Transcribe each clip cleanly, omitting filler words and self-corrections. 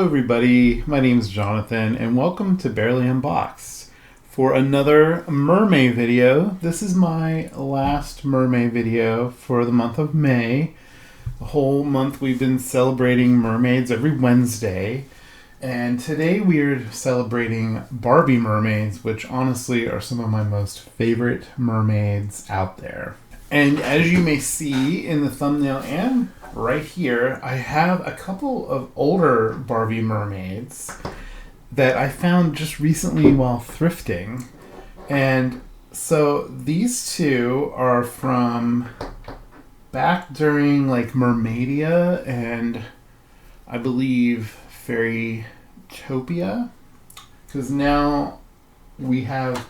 Hello everybody, my name is Jonathan and welcome to Barely Unboxed for another mermaid video. This is my last mermaid video for the month of May. The whole month we've been celebrating mermaids every Wednesday, and today we are celebrating Barbie Mermaids, which honestly are some of my most favorite mermaids out there. And as you may see in the thumbnail and right here, I have a couple of older Barbie Mermaids that I found just recently while thrifting. And so these two are from back during like Mermaidia and I believe Fairytopia, because now we have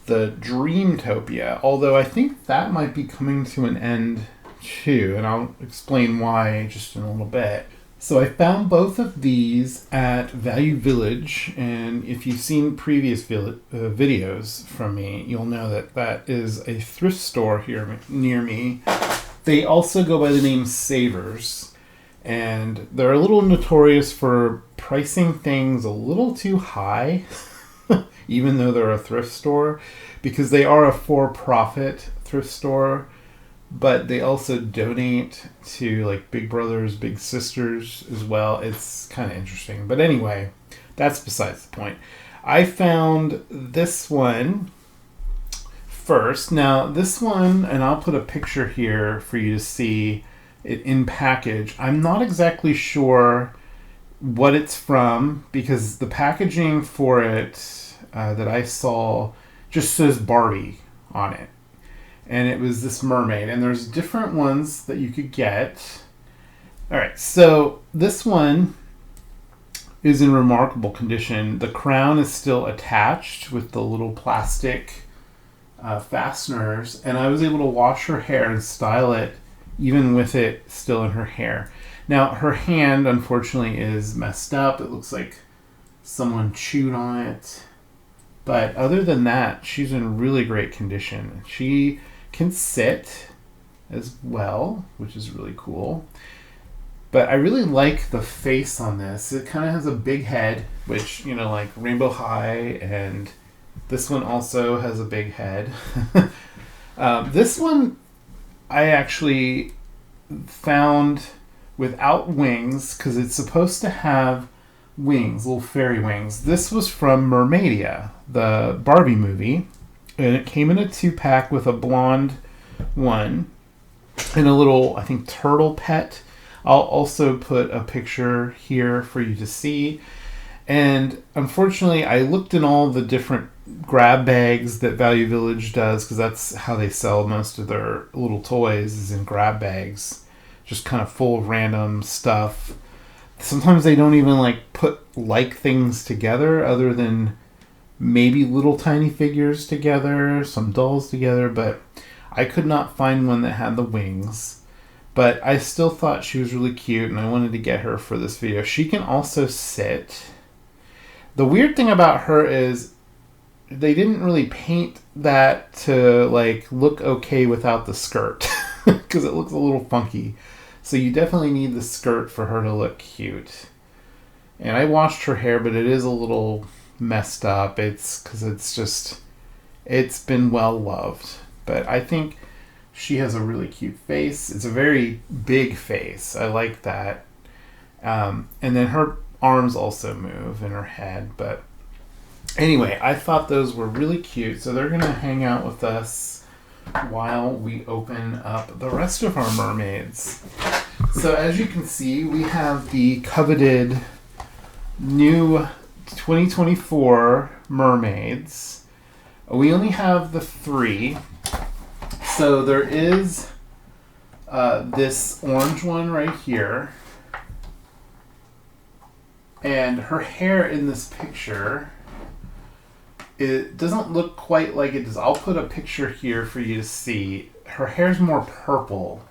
the Dreamtopia, although I think that might be coming to an end too, and I'll explain why just in a little bit. So I found both of these at Value Village, and if you've seen previous videos from me, you'll know that that is a thrift store here near me. They also go by the name Savers, and they're a little notorious for pricing things a little too high, even though they're a thrift store, because they are a for-profit thrift store, but they also donate to like Big Brothers, Big Sisters as well. It's kind of interesting. But anyway, that's besides the point. I found this one first. Now, this one, and I'll put a picture here for you to see it in package. I'm not exactly sure what it's from because the packaging for it that I saw just says Barbie on it. And it was this mermaid. And there's different ones that you could get. Alright, so this one is in remarkable condition. The crown is still attached with the little plastic fasteners. And I was able to wash her hair and style it even with it still in her hair. Now, her hand, unfortunately, is messed up. It looks like someone chewed on it. But other than that, she's in really great condition. She can sit as well, which is really cool. But I really like the face on this. It kind of has a big head, which, you know, like Rainbow High, and this one also has a big head. This one I actually found without wings, because it's supposed to have wings, little fairy wings. This was from Mermaidia, the Barbie movie, and it came in a 2-pack with a blonde one and a little, I think, turtle pet. I'll also put a picture here for you to see. And unfortunately, I looked in all the different grab bags that Value Village does, because that's how they sell most of their little toys, is in grab bags, just kind of full of random stuff. Sometimes they don't even like put like things together other than maybe little tiny figures together, some dolls together, but I could not find one that had the wings. But I still thought she was really cute and I wanted to get her for this video. She can also sit. The weird thing about her is they didn't really paint that to like look okay without the skirt because it looks a little funky. So you definitely need the skirt for her to look cute. And I washed her hair, but it is a little messed up. It's because it's been well loved. But I think she has a really cute face. It's a very big face. I like that. And then her arms also move in her head. But anyway, I thought those were really cute. So they're going to hang out with us while we open up the rest of our mermaids. So as you can see, we have the coveted new 2024 mermaids. We only have the 3. So there is this orange one right here. And her hair in this picture, it doesn't look quite like it does. I'll put a picture here for you to see. Her hair's more purple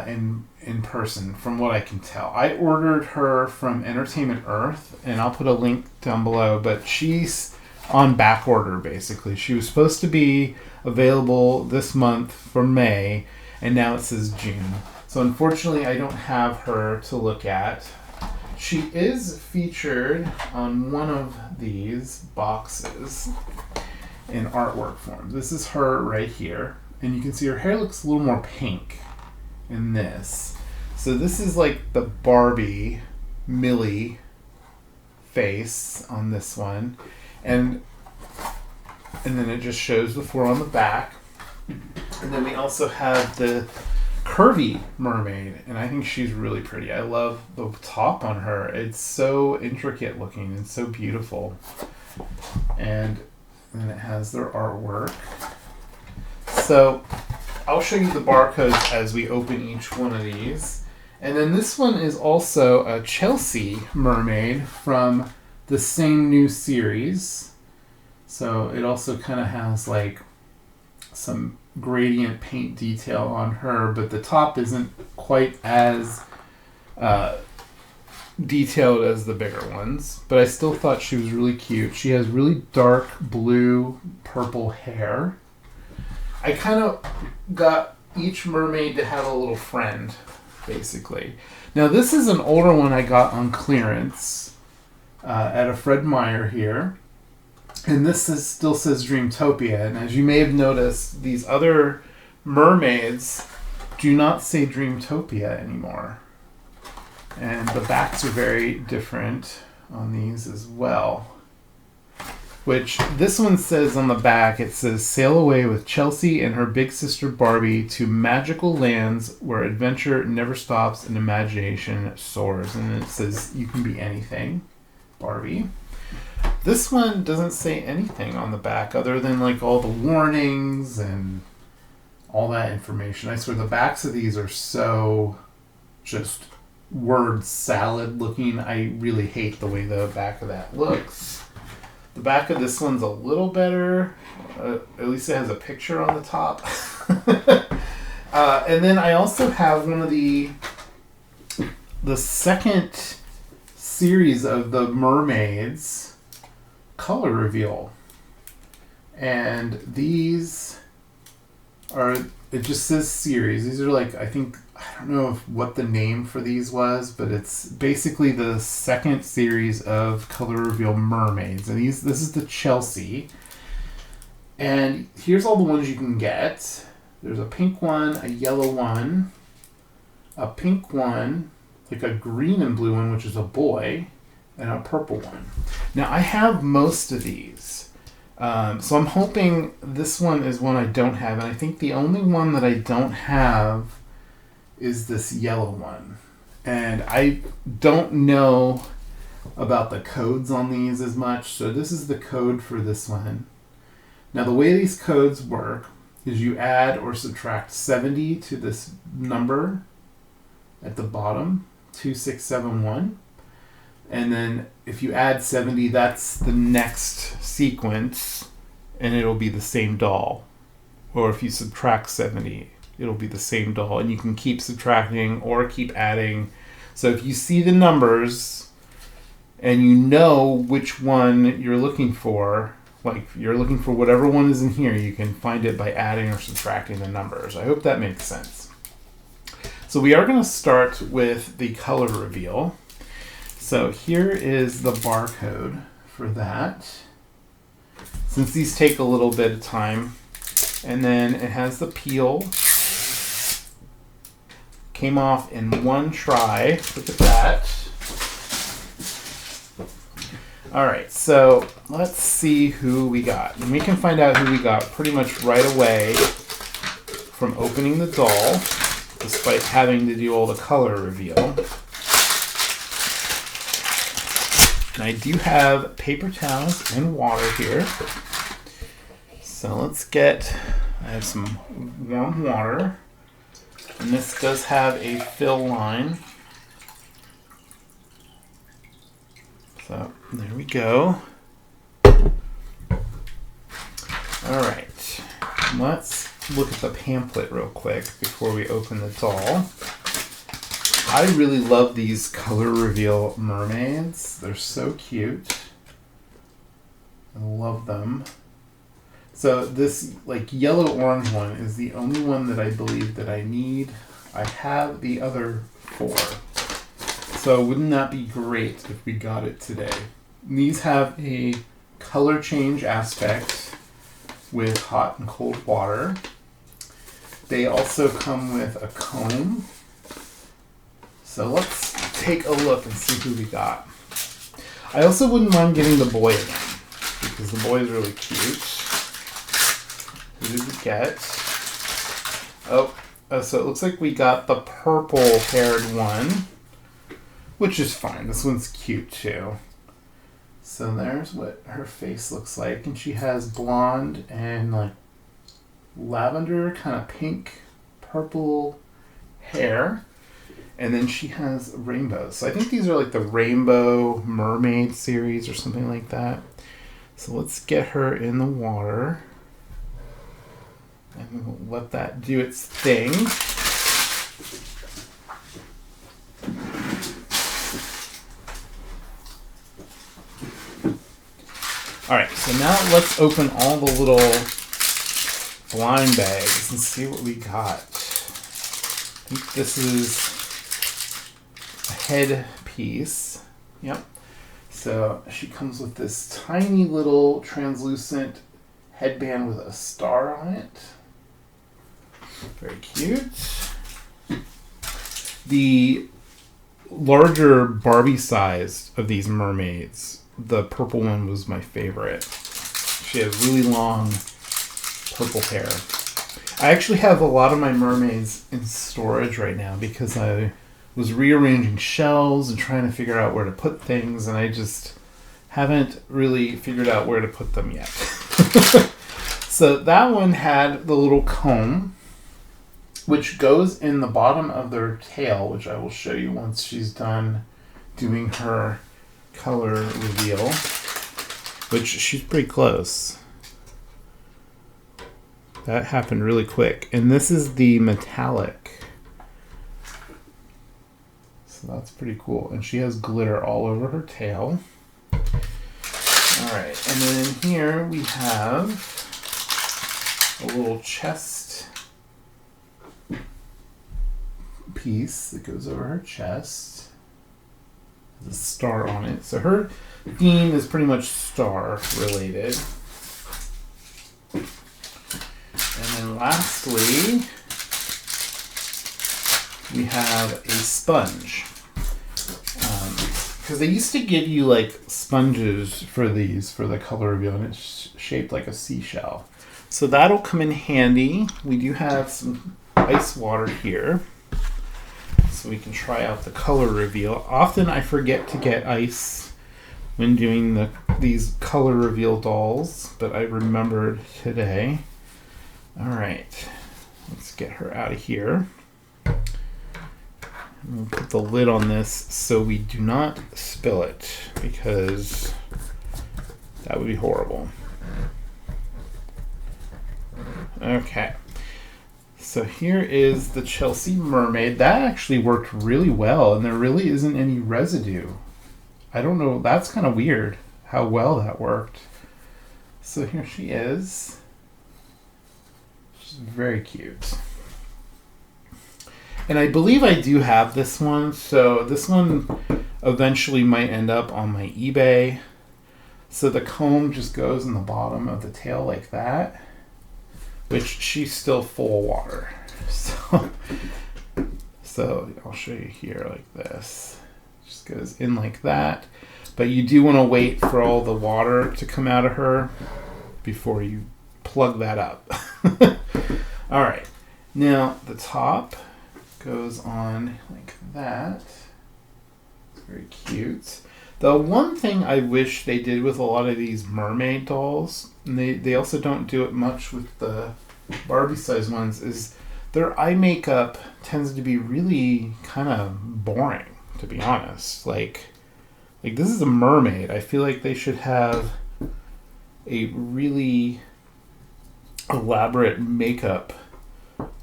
in person, from what I can tell. I ordered her from Entertainment Earth, and I'll put a link down below, but she's on back order, basically. She was supposed to be available this month for May, and now it says June. So unfortunately, I don't have her to look at. She is featured on one of these boxes in artwork form. This is her right here. And you can see her hair looks a little more pink in this. So this is like the Barbie Millie face on this one. And then it just shows the 4 on the back. And then we also have the curvy mermaid, and I think she's really pretty. I love the top on her. It's so intricate looking and so beautiful. And then it has their artwork. So I'll show you the barcodes as we open each one of these. And then this one is also a Chelsea mermaid from the same new series. So it also kind of has like some gradient paint detail on her, but the top isn't quite as detailed as the bigger ones. But I still thought she was really cute. She has really dark blue purple hair. I kind of got each mermaid to have a little friend, basically. Now this is an older one I got on clearance at a Fred Meyer here. And this still says Dreamtopia. And as you may have noticed, these other mermaids do not say Dreamtopia anymore. And the backs are very different on these as well. Which this one says on the back, it says, sail away with Chelsea and her big sister Barbie to magical lands where adventure never stops and imagination soars. And it says, you can be anything, Barbie. This one doesn't say anything on the back other than like all the warnings and all that information. I swear the backs of these are so just word salad looking. I really hate the way the back of that looks. The back of this one's a little better. At least it has a picture on the top. And then I also have one of the second series of the Mermaids color reveal. And these are, it just says series. These are like, I don't know what the name for these was, but it's basically the second series of color reveal Mermaids. And this is the Chelsea. And here's all the ones you can get. There's a pink one, a yellow one, a pink one, like a green and blue one, which is a boy, and a purple one. Now, I have most of these. So I'm hoping this one is one I don't have. And I think the only one that I don't have is this yellow one. And I don't know about the codes on these as much. So this is the code for this one. Now, the way these codes work is you add or subtract 70 to this number at the bottom, 2671. And then if you add 70, that's the next sequence, and it'll be the same doll. Or if you subtract 70, it'll be the same doll. And you can keep subtracting or keep adding. So if you see the numbers and you know which one you're looking for, like you're looking for whatever one is in here, you can find it by adding or subtracting the numbers. I hope that makes sense. So we are going to start with the color reveal. So here is the barcode for that. Since these take a little bit of time. And then it has the peel. Came off in one try. Look at that. Alright, so let's see who we got. And we can find out who we got pretty much right away from opening the doll, despite having to do all the color reveal. And I do have paper towels and water here. So I have some warm water. And this does have a fill line. So there we go. Alright. Let's look at the pamphlet real quick before we open the doll. I really love these color reveal mermaids. They're so cute. I love them. So this like yellow orange one is the only one that I believe that I need. I have the other 4. So wouldn't that be great if we got it today? These have a color change aspect with hot and cold water. They also come with a comb. So let's take a look and see who we got. I also wouldn't mind getting the boy again, because the boy is really cute. Who did we get? So it looks like we got the purple-haired one, which is fine. This one's cute, too. So there's what her face looks like, and she has blonde and, like, lavender, kind of pink, purple hair. And then she has rainbows. So I think these are like the Rainbow Mermaid series or something like that. So let's get her in the water. And we'll let that do its thing. Alright, so now let's open all the little blind bags and see what we got. I think this is head piece. Yep. So she comes with this tiny little translucent headband with a star on it. Very cute. The larger Barbie size of these mermaids, the purple one was my favorite. She has really long purple hair. I actually have a lot of my mermaids in storage right now because I was rearranging shelves and trying to figure out where to put things, and I just haven't really figured out where to put them yet. So that one had the little comb, which goes in the bottom of their tail, which I will show you once she's done doing her color reveal, which she's pretty close. That happened really quick. And this is the metallic. So that's pretty cool. And she has glitter all over her tail. Alright, and then here we have a little chest piece that goes over her chest. There's a star on it. So her theme is pretty much star related. And then lastly, we have a sponge. Because they used to give you like sponges for these for the color reveal, and it's shaped like a seashell. So that'll come in handy. We do have some ice water here, so we can try out the color reveal. Often I forget to get ice when doing these color reveal dolls, but I remembered today. All right, let's get her out of here. We'll put the lid on this so we do not spill it, because that would be horrible. Okay, so here is the Chelsea Mermaid. That actually worked really well, and there really isn't any residue. I don't know, that's kind of weird how well that worked. So here she is. She's very cute. And I believe I do have this one, so this one eventually might end up on my eBay. So the comb just goes in the bottom of the tail like that, which she's still full of water. So I'll show you here like this. Just goes in like that. But you do want to wait for all the water to come out of her before you plug that up. All right, now the top goes on like that. It's very cute. The one thing I wish they did with a lot of these mermaid dolls, and they also don't do it much with the Barbie size ones, is their eye makeup tends to be really kind of boring, to be honest. Like this is a mermaid. I feel like they should have a really elaborate makeup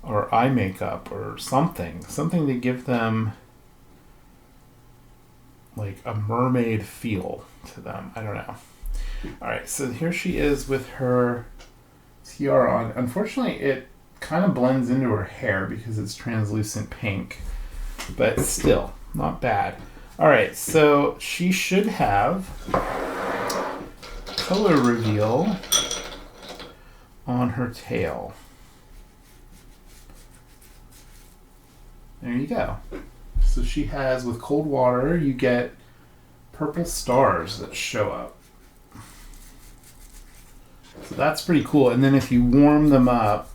or eye makeup or something to give them like a mermaid feel to them. I don't know. All right, so here she is with her tiara on. Unfortunately, it kind of blends into her hair because it's translucent pink, but still not bad. All right, so she should have color reveal on her tail. There you go. So she has, with cold water, you get purple stars that show up. So that's pretty cool. And then if you warm them up,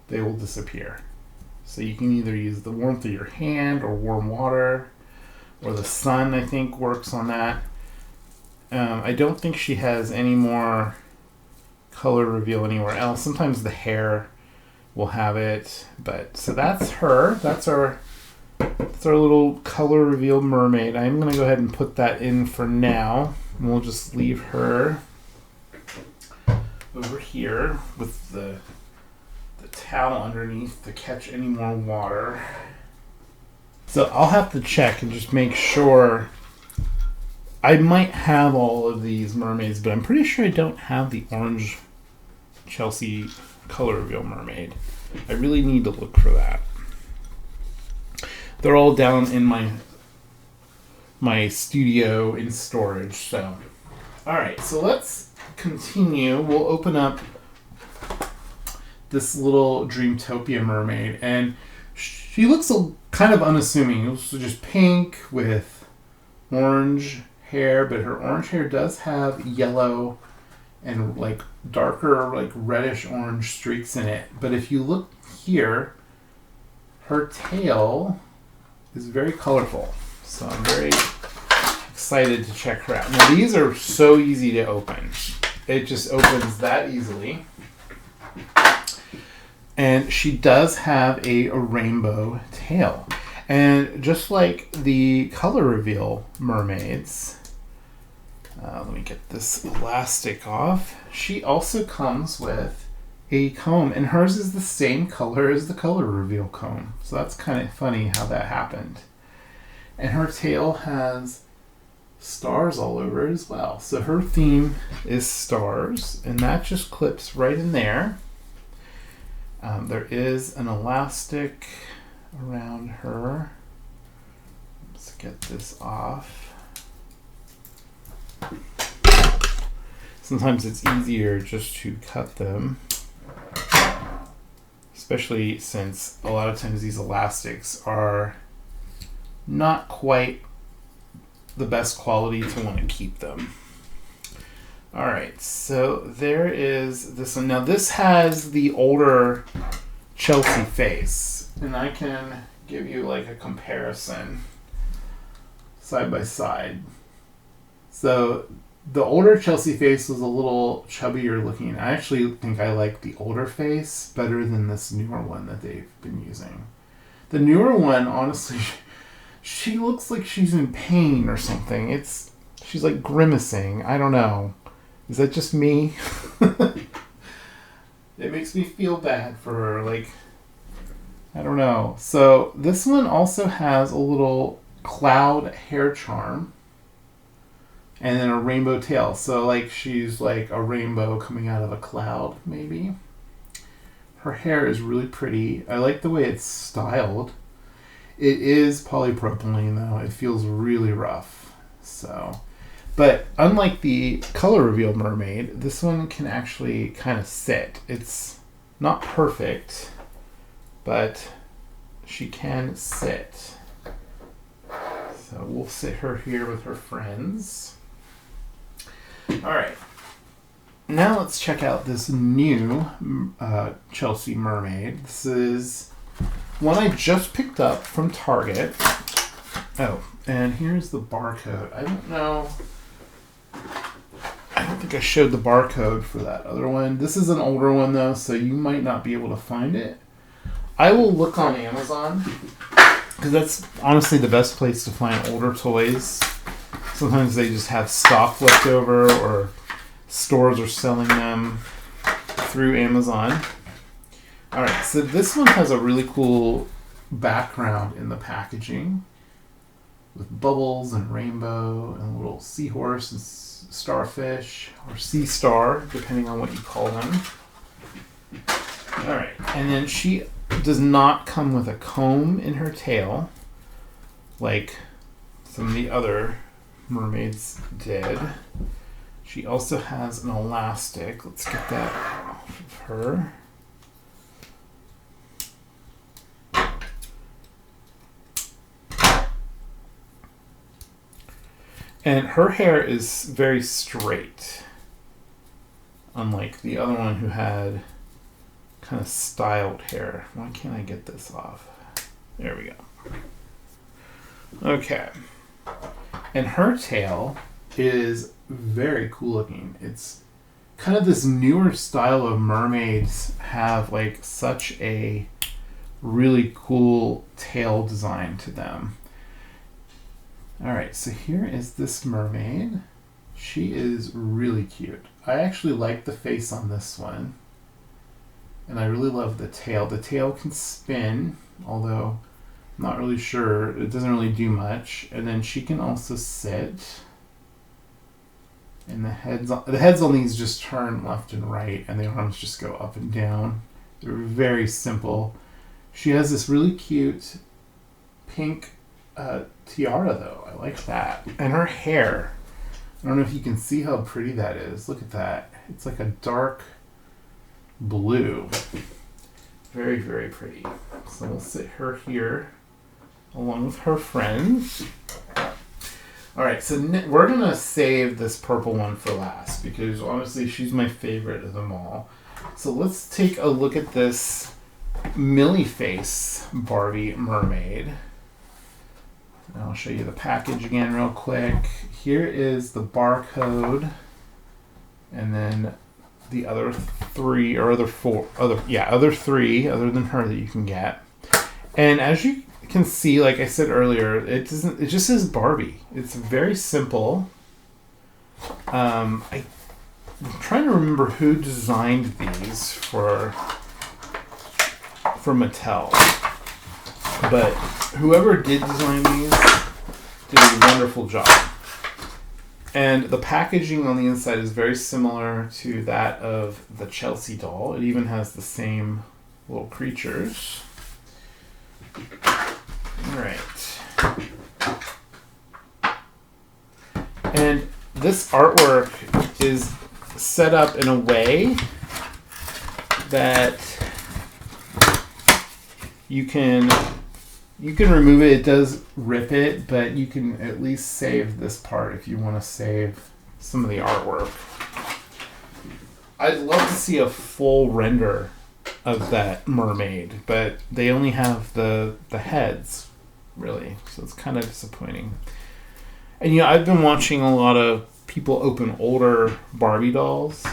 they will disappear. So you can either use the warmth of your hand or warm water, or the sun, I think, works on that. I don't think she has any more color reveal anywhere else. Sometimes the hair will have it, but so that's her. That's our little color reveal mermaid. I'm gonna go ahead and put that in for now, and we'll just leave her over here with the towel underneath to catch any more water. So I'll have to check and just make sure. I might have all of these mermaids, but I'm pretty sure I don't have the orange Chelsea color reveal mermaid. I really need to look for that. They're all down in my studio in storage. So, all right. So let's continue. We'll open up this little Dreamtopia mermaid, and she looks kind of unassuming. It's just pink with orange hair, but her orange hair does have yellow and like darker, like reddish orange streaks in it. But if you look here, her tail is very colorful. So I'm very excited to check her out. Now these are so easy to open. It just opens that easily. And she does have a rainbow tail. And just like the color reveal mermaids, let me get this elastic off. She also comes with a comb, and hers is the same color as the color reveal comb. So that's kind of funny how that happened. And her tail has stars all over it as well. So her theme is stars, and that just clips right in there. There is an elastic around her. Let's get this off. Sometimes it's easier just to cut them, especially since a lot of times these elastics are not quite the best quality to want to keep them. All right, so there is this one. Now this has the older Chelsea face, and I can give you like a comparison side by side. So the older Chelsea face was a little chubbier looking. I actually think I like the older face better than this newer one that they've been using. The newer one, honestly, she looks like she's in pain or something. She's like grimacing. I don't know. Is that just me? It makes me feel bad for her. Like, I don't know. So this one also has a little cloud hair charm and then a rainbow tail. So like she's like a rainbow coming out of a cloud, maybe. Her hair is really pretty. I like the way it's styled. It is polypropylene though. It feels really rough. So, but unlike the color reveal mermaid, this one can actually kind of sit. It's not perfect, but she can sit. So we'll sit her here with her friends. All right. Now let's check out this new Chelsea mermaid. This is one I just picked up from Target. Oh, and here's the barcode. I don't know. I don't think I showed the barcode for that other one. This is an older one though, so you might not be able to find it. I will look on Amazon because that's honestly the best place to find older toys. Sometimes they just have stock left over or stores are selling them through Amazon. Alright, so this one has a really cool background in the packaging with bubbles and rainbow and a little seahorse and starfish or sea star, depending on what you call them. Alright, and then she does not come with a comb in her tail. like some of the other mermaids did. She also has an elastic. Let's get that off of her. And her hair is very straight, unlike the other one who had kind of styled hair. Why can't I get this off? There we go. Okay. And her tail is very cool looking. It's kind of this newer style of mermaids have like such a really cool tail design to them. Alright, so here is this mermaid. She is really cute. I actually like the face on this one. And I really love the tail. The tail can spin, although I'm not really sure. It doesn't really do much. And then she can also sit. And the heads on these just turn left and right, and the arms just go up and down. They're very simple. She has this really cute pink tiara, though. I like that. And her hair. I don't know if you can see how pretty that is. Look at that. It's like a dark blue. Very, very pretty. So we'll sit her here along with her friends. Alright, so we're going to save this purple one for last because honestly she's my favorite of them all. So let's take a look at this Millie face Barbie Mermaid. And I'll show you the package again real quick. Here is the barcode, and then the other three other three other than her that you can get. And as you can see, like I said earlier, it just says Barbie. It's very simple. I'm trying to remember who designed these for Mattel. But whoever did design these did a wonderful job. And the packaging on the inside is very similar to that of the Chelsea doll. It even has the same little creatures. Alright. And this artwork is set up in a way that you can remove it. It does rip it, but you can at least save this part if you want to save some of the artwork. I'd love to see a full render of that mermaid, but they only have the heads, really, so it's kind of disappointing. And I've been watching a lot of people open older Barbie dolls.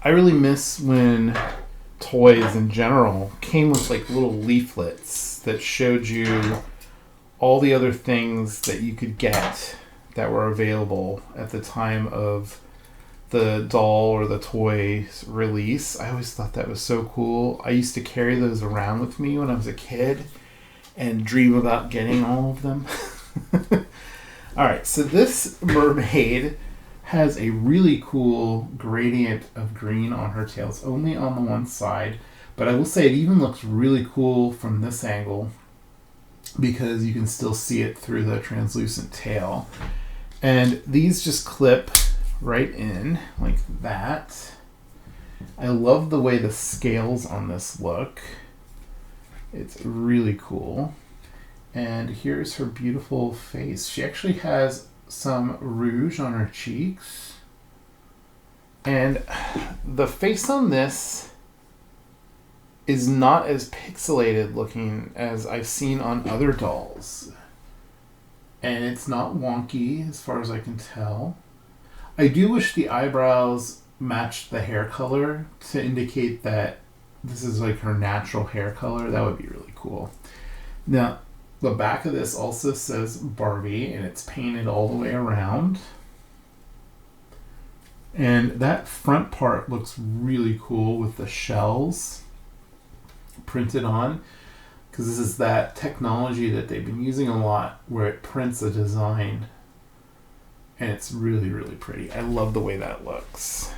I really miss when toys in general came with like little leaflets that showed you all the other things that you could get that were available at the time of the doll or the toy's release. I always thought that was so cool. I used to carry those around with me when I was a kid and dream about getting all of them. Alright, so this mermaid has a really cool gradient of green on her tail. It's only on the one side, but I will say it even looks really cool from this angle because you can still see it through the translucent tail. And these just clip right in like that. I love the way the scales on this look. It's really cool. And here's her beautiful face. She actually has some rouge on her cheeks. And the face on this is not as pixelated looking as I've seen on other dolls. And it's not wonky as far as I can tell. I do wish the eyebrows matched the hair color to indicate that this is like her natural hair color. That would be really cool. Now, the back of this also says Barbie, and it's painted all the way around. And that front part looks really cool with the shells printed on, because this is that technology that they've been using a lot where it prints a design, and it's really, really pretty. I love the way that looks.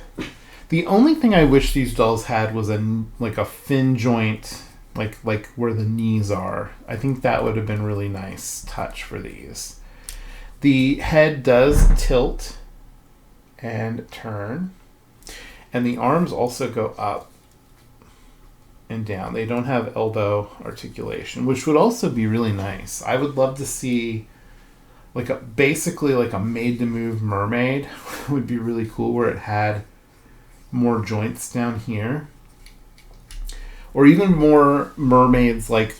The only thing I wish these dolls had was a fin joint like where the knees are. I think that would have been really nice touch for these. The head does tilt and turn, and the arms also go up and down. They don't have elbow articulation, which would also be really nice. I would love to see basically like a made to move mermaid would be really cool, where it had more joints down here, or even more mermaids like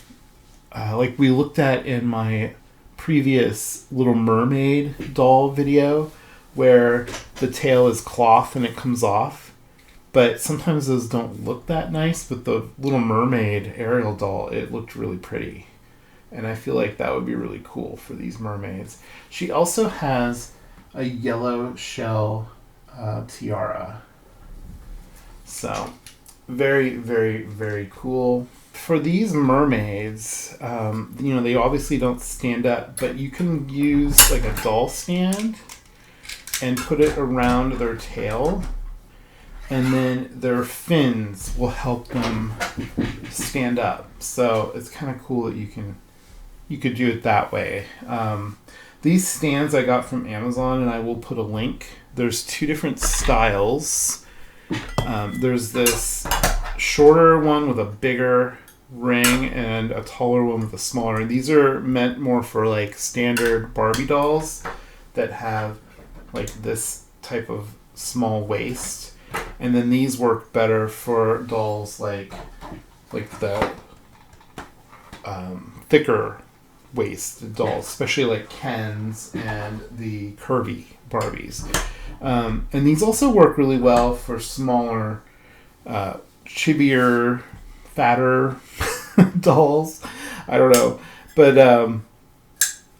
we looked at in my previous Little Mermaid doll video, where the tail is cloth and it comes off. But sometimes those don't look that nice, but the Little Mermaid Ariel doll, it looked really pretty. And I feel like that would be really cool for these mermaids. She also has a yellow shell tiara. So, very, very, very cool. For these mermaids, they obviously don't stand up, but you can use like a doll stand and put it around their tail. And then their fins will help them stand up. So it's kind of cool that you could do it that way. These stands I got from Amazon, and I will put a link. There's two different styles. There's this shorter one with a bigger ring and a taller one with a smaller. And these are meant more for like standard Barbie dolls that have like this type of small waist. And then these work better for dolls like the thicker waist dolls, especially like Ken's and the curvy Barbies. And these also work really well for smaller, chibier, fatter dolls. I don't know. But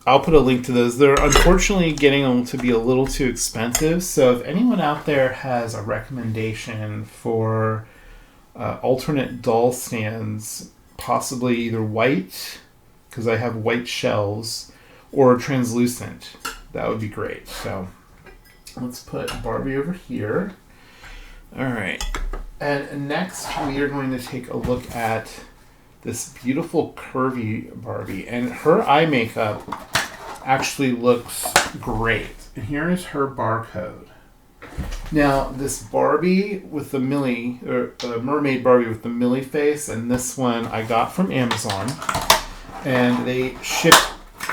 I'll put a link to those. They're unfortunately getting to be a little too expensive. So if anyone out there has a recommendation for alternate doll stands, possibly either white, because I have white shells, or translucent, that would be great. So let's put Barbie over here. All right. And next we are going to take a look at this beautiful curvy Barbie. And her eye makeup actually looks great. And here is her barcode. Now, this Barbie with the Millie, or Mermaid Barbie with the Millie face, and this one I got from Amazon. And they ship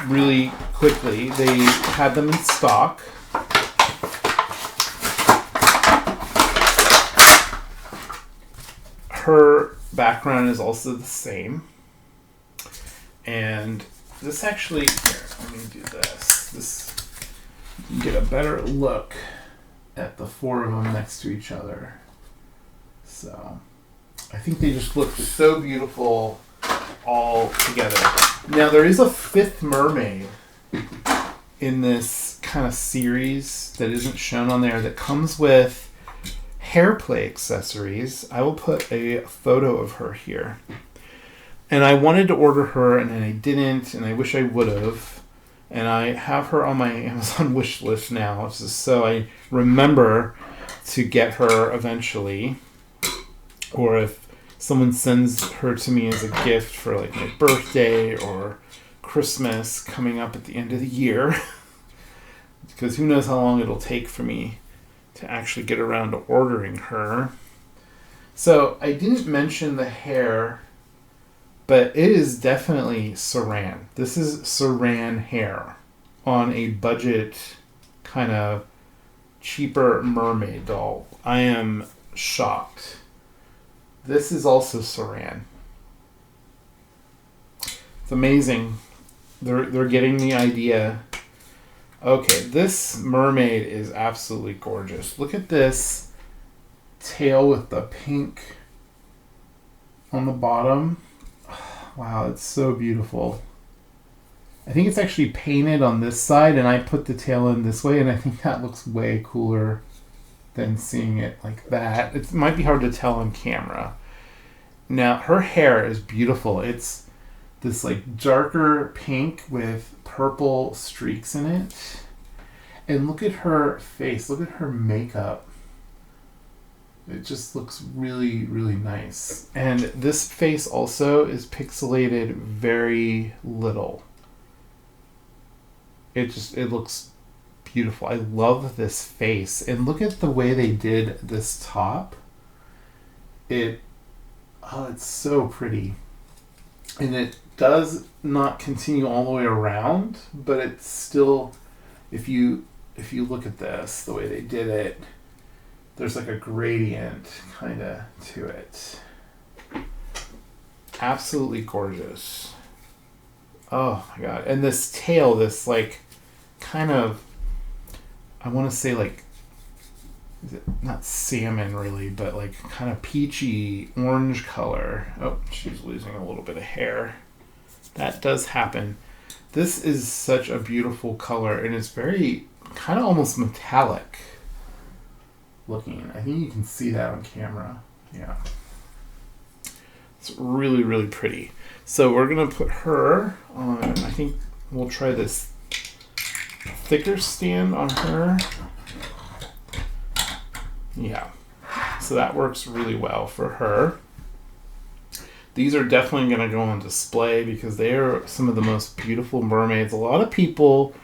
really quickly. They had them in stock. Her background is also the same. And this actually, here, let me do this. You can get a better look at the four of them next to each other. So, I think they just look so beautiful all together. Now, there is a fifth mermaid in this kind of series that isn't shown on there that comes with hair play accessories. I will put a photo of her here. And I wanted to order her, and I didn't, and I wish I would have. And I have her on my Amazon wish list now, so I remember to get her eventually. Or if someone sends her to me as a gift for like my birthday or Christmas coming up at the end of the year. Because who knows how long it'll take for me to actually get around to ordering her. So I didn't mention the hair, but it is definitely saran. This is saran hair on a budget kind of cheaper mermaid doll. I am shocked. This is also saran. It's amazing. They're getting the idea. Okay, this mermaid is absolutely gorgeous. Look at this tail with the pink on the bottom. Wow, it's so beautiful. I think it's actually painted on this side, and I put the tail in this way, and I think that looks way cooler than seeing it like that. It might be hard to tell on camera. Now, her hair is beautiful. It's this like darker pink with purple streaks in it. And look at her face. Look at her makeup. It just looks really, really nice. And this face also is pixelated very little. It looks beautiful. I love this face. And look at the way they did this top. It's so pretty. And it does not continue all the way around, but it's still, if you look at this, the way they did it, there's like a gradient kind of to it. Absolutely gorgeous. Oh my god. And this tail, this like kind of, I want to say like, is it not salmon really, but like kind of peachy orange color. Oh, she's losing a little bit of hair. That does happen. This is such a beautiful color, and it's very kind of almost metallic looking. I think you can see that on camera. Yeah. It's really, really pretty. So we're going to put her on, I think we'll try this thicker stand on her. Yeah. So that works really well for her. These are definitely going to go on display because they are some of the most beautiful mermaids. A lot of people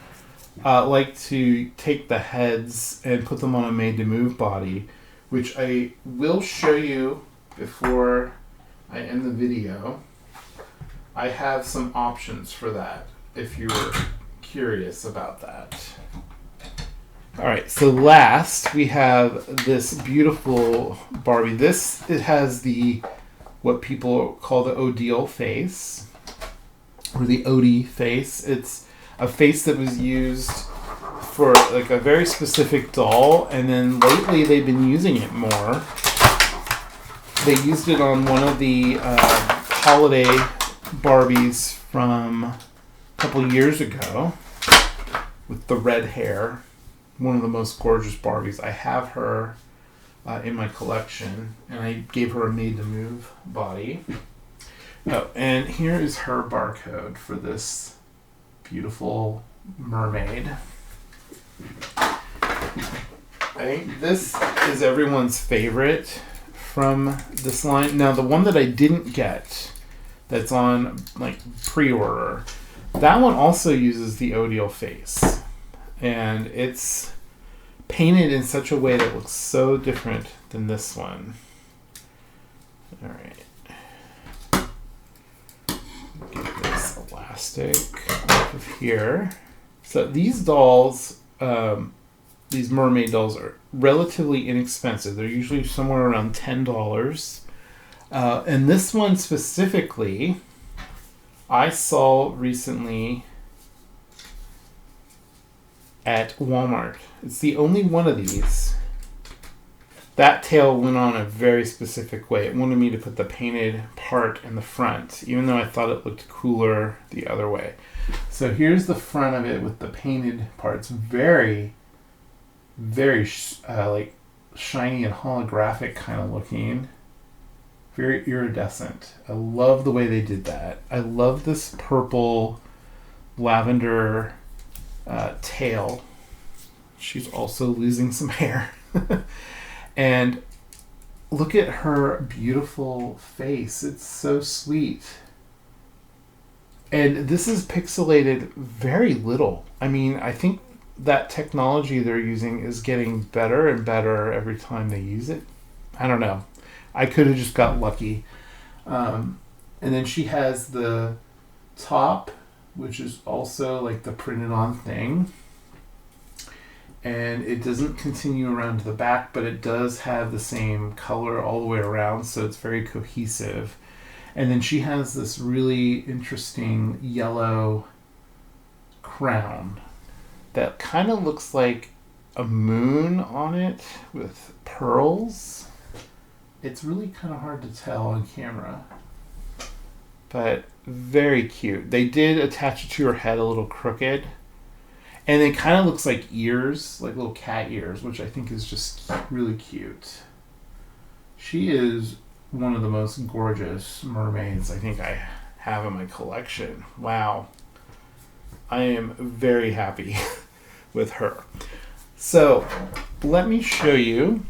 like to take the heads and put them on a made-to-move body, which I will show you before I end the video. I have some options for that if you're curious about that. Alright, so last we have this beautiful Barbie. It has what people call the Odile face, or the Odie face. It's a face that was used for like a very specific doll, and then lately they've been using it more. They used it on one of the holiday Barbies from a couple years ago with the red hair. One of the most gorgeous Barbies. I have her in my collection, and I gave her a made-to-move body. Oh, and here is her barcode for this beautiful mermaid. I think this is everyone's favorite from this line. Now, the one that I didn't get, that's on like pre-order, that one also uses the Odile face, and it's painted in such a way that looks so different than this one. All right, get this elastic off of here. So these dolls, these mermaid dolls, are relatively inexpensive. They're usually somewhere around $10. And this one specifically, I saw recently at Walmart. It's the only one of these. That tail went on a very specific way. It wanted me to put the painted part in the front, even though I thought it looked cooler the other way. So here's the front of it with the painted parts. Very, very like shiny and holographic kind of looking. Very iridescent. I love the way they did that. I love this purple lavender tail. She's also losing some hair. And look at her beautiful face. It's so sweet. And this is pixelated very little. I mean, I think that technology they're using is getting better and better every time they use it. I don't know. I could have just got lucky. And then she has the top, which is also like the printed on thing. And it doesn't continue around to the back, but it does have the same color all the way around, so it's very cohesive. And then she has this really interesting yellow crown that kind of looks like a moon on it with pearls. It's really kind of hard to tell on camera, but very cute. They did attach it to her head a little crooked, and it kind of looks like ears, like little cat ears, which I think is just really cute. She is one of the most gorgeous mermaids I think I have in my collection. Wow. I am very happy with her. So let me show you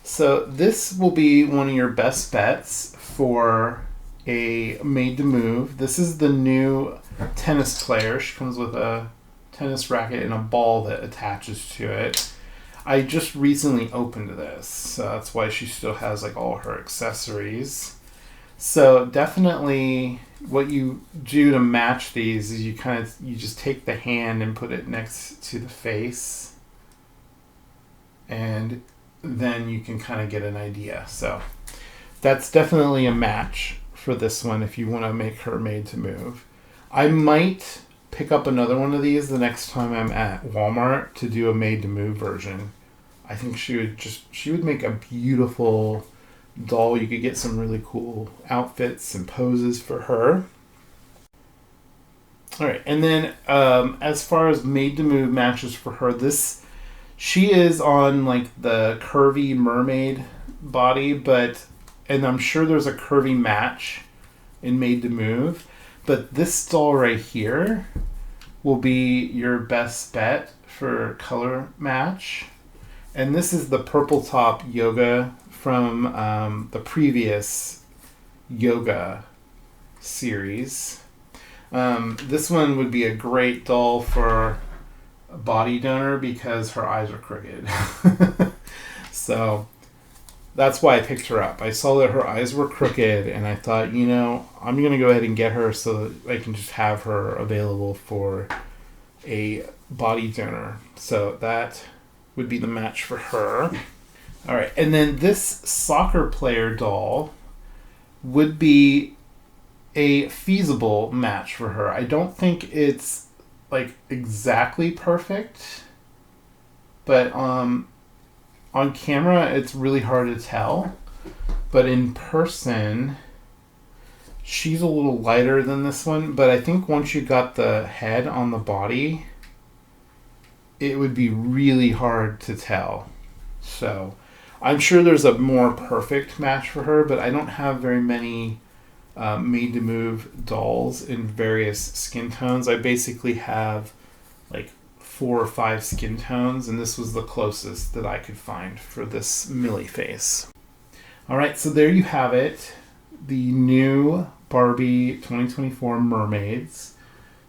So this will be one of your best bets for a made to move. This is the new tennis player. She comes with a tennis racket and a ball that attaches to it. I just recently opened this, so that's why she still has like all her accessories. So definitely what you do to match these is you just take the hand and put it next to the face, and then you can kind of get an idea. So that's definitely a match for this one if you want to make her made to move. I might pick up another one of these the next time I'm at Walmart to do a made to move version. I think she would make a beautiful doll. You could get some really cool outfits and poses for her. All right, and then as far as made to move matches for her, she is on like the curvy mermaid body, and I'm sure there's a curvy match in made to move, but this doll right here will be your best bet for color match. And this is the purple top yoga from the previous yoga series. This one would be a great doll for a body donor because her eyes are crooked. So that's why I picked her up. I saw that her eyes were crooked and I thought, I'm going to go ahead and get her so that I can just have her available for a body donor. So that would be the match for her. All right, and then this soccer player doll would be a feasible match for her. I don't think it's like exactly perfect, but on camera it's really hard to tell. But in person, she's a little lighter than this one, but I think once you got the head on the body, it would be really hard to tell. So I'm sure there's a more perfect match for her, but I don't have very many made to move dolls in various skin tones. I basically have like 4 or 5 skin tones, and this was the closest that I could find for this Millie face. All right, so there you have it. The new Barbie 2024 Mermaids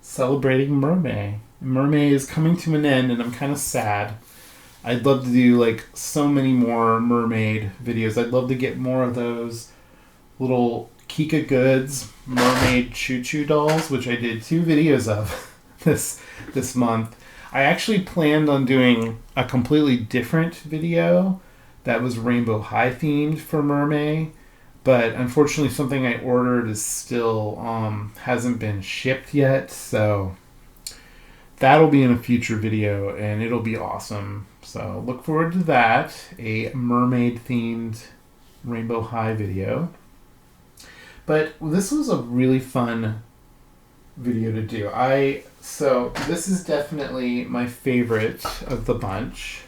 celebrating Mermaid. Mermaid is coming to an end, and I'm kind of sad. I'd love to do like so many more mermaid videos. I'd love to get more of those little Kika Goods mermaid choo-choo dolls, which I did 2 videos of this month. I actually planned on doing a completely different video that was Rainbow High themed for Mermaid, but unfortunately something I ordered is still hasn't been shipped yet, so that'll be in a future video and it'll be awesome. So look forward to that, a mermaid themed Rainbow High video. But this was a really fun video to do. So this is definitely my favorite of the bunch.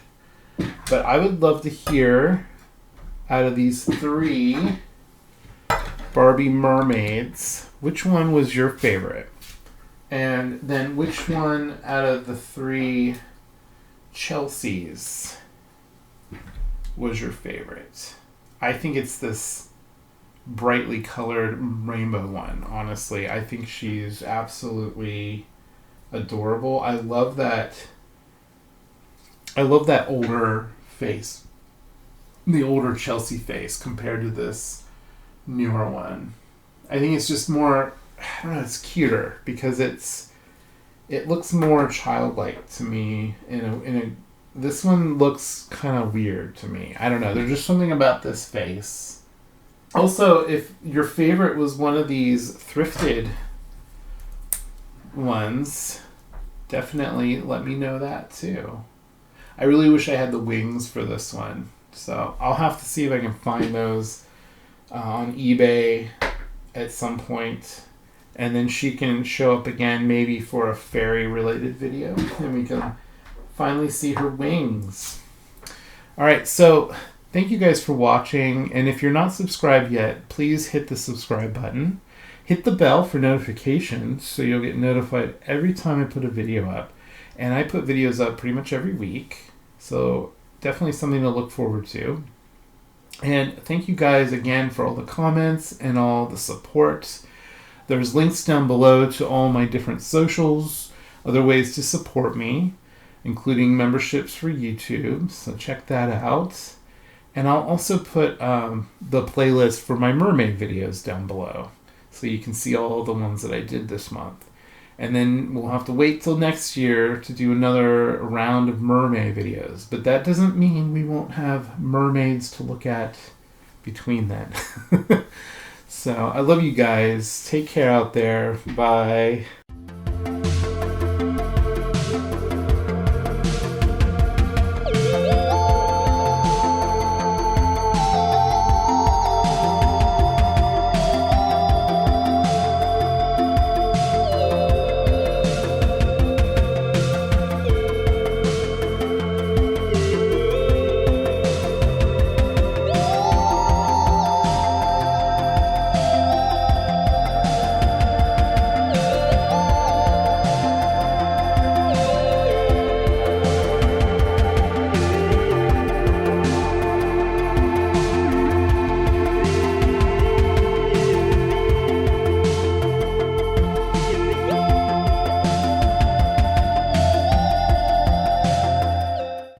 But I would love to hear, out of these 3 Barbie Mermaids, which one was your favorite? And then which one out of the 3 Chelseas was your favorite? I think it's this brightly colored rainbow one, honestly. I think she's absolutely adorable. I love that older face. The older Chelsea face compared to this newer one. I think it's just more, I don't know, it's cuter because it looks more childlike to me this one looks kind of weird to me. I don't know. There's just something about this face. Also, if your favorite was one of these thrifted ones, definitely let me know that too. I really wish I had the wings for this one. So I'll have to see if I can find those on eBay at some point. And then she can show up again maybe for a fairy related video. And we can finally see her wings. All right, so thank you guys for watching. And if you're not subscribed yet, please hit the subscribe button. Hit the bell for notifications so you'll get notified every time I put a video up. And I put videos up pretty much every week. So definitely something to look forward to. And thank you guys again for all the comments and all the support. There's links down below to all my different socials, other ways to support me, including memberships for YouTube, so check that out. And I'll also put the playlist for my mermaid videos down below, so you can see all the ones that I did this month. And then we'll have to wait till next year to do another round of mermaid videos. But that doesn't mean we won't have mermaids to look at between then. So I love you guys. Take care out there. Bye.